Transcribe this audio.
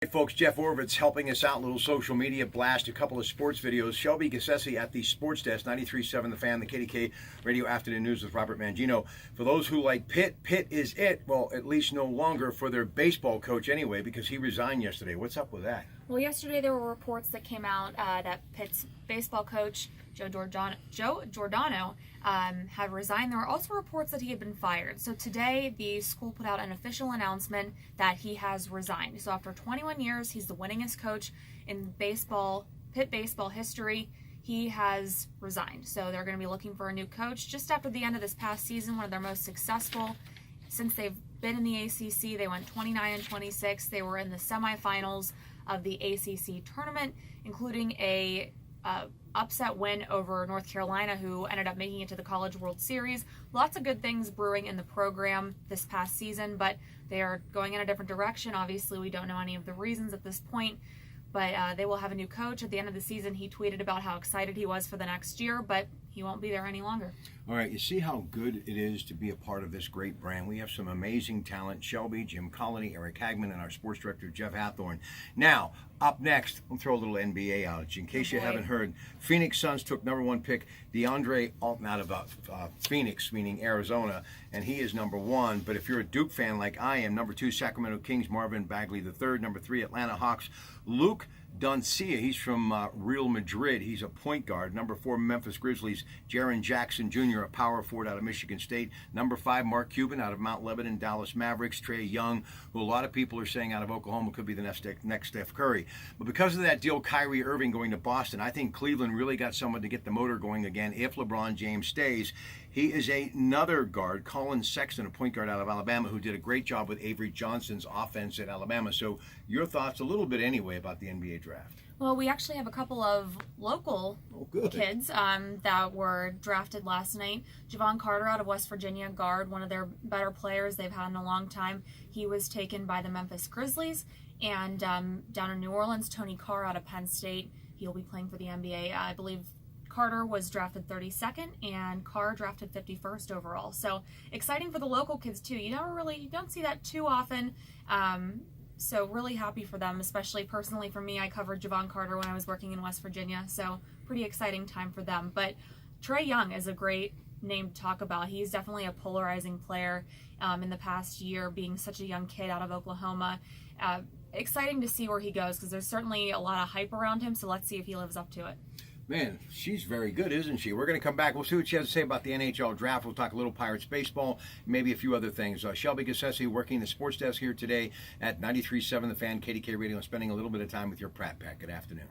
Hey folks, Jeff Orvitz helping us out, a little social media blast, a couple of sports videos. Shelby Gassesi at the Sports Desk, 93.7 The Fan, the Kdka Radio Afternoon News with Robert Mangino. For those who like Pitt, Pitt is it. Well, at least no longer for their baseball coach anyway, because he resigned yesterday. What's up with that? Well, yesterday there were reports that came out that Pitt's baseball coach, Joe Giordano, had resigned. There were also reports that he had been fired. So today, the school put out an official announcement that he has resigned. So after 21 years, he's the winningest coach in Pitt baseball history. He has resigned. So they're going to be looking for a new coach just after the end of this past season, one of their most successful since they've been in the ACC. They went 29-26. They were in the semifinals of the ACC tournament, including a upset win over North Carolina, who ended up making it to the College World Series. Lots of good things brewing in the program this past season, but they are going in a different direction. Obviously, we don't know any of the reasons at this point, but they will have a new coach. At the end of the season, he tweeted about how excited he was for the next year, but he won't be there any longer. All right, you see how good it is to be a part of this great brand. We have some amazing talent: Shelby, Jim Colony, Eric Hagman, and our sports director, Jeff Hathorn. Now, up next, we'll throw a little NBA out. In case you haven't heard, Phoenix Suns took #1 pick DeAndre Ayton out of Phoenix, meaning Arizona, and he is #1. But if you're a Duke fan like I am, #2, Sacramento Kings, Marvin Bagley III. #3, Atlanta Hawks, Luke Doncic. He's from Real Madrid. He's a point guard. #4, Memphis Grizzlies, Jaren Jackson Jr., a power forward out of Michigan State. #5, Mark Cuban out of Mount Lebanon, Dallas Mavericks. Trae Young, who a lot of people are saying out of Oklahoma could be the next Steph Curry. But because of that deal, Kyrie Irving going to Boston, I think Cleveland really got someone to get the motor going again if LeBron James stays. He is another guard, Colin Sexton, a point guard out of Alabama, who did a great job with Avery Johnson's offense at Alabama. So your thoughts a little bit anyway about the NBA draft? Well, we actually have a couple of local kids that were drafted last night. Javon Carter out of West Virginia, guard, one of their better players they've had in a long time. He was taken by the Memphis Grizzlies. And down in New Orleans, Tony Carr out of Penn State. He'll be playing for the NBA. I believe Carter was drafted 32nd and Carr drafted 51st overall. So exciting for the local kids too. You don't see that too often. So really happy for them, especially personally for me. I covered Javon Carter when I was working in West Virginia. So pretty exciting time for them. But Trae Young is a great name to talk about. He's definitely a polarizing player in the past year, being such a young kid out of Oklahoma. Exciting to see where he goes because there's certainly a lot of hype around him, so let's see if he lives up to it. Man, she's very good, isn't she? We're going to come back. We'll see what she has to say about the NHL draft. We'll talk a little Pirates baseball, maybe a few other things. Shelby Gassesi working the sports desk here today at 93.7 The Fan, Kdka Radio, and spending a little bit of time with your Pratte Pack. Good afternoon.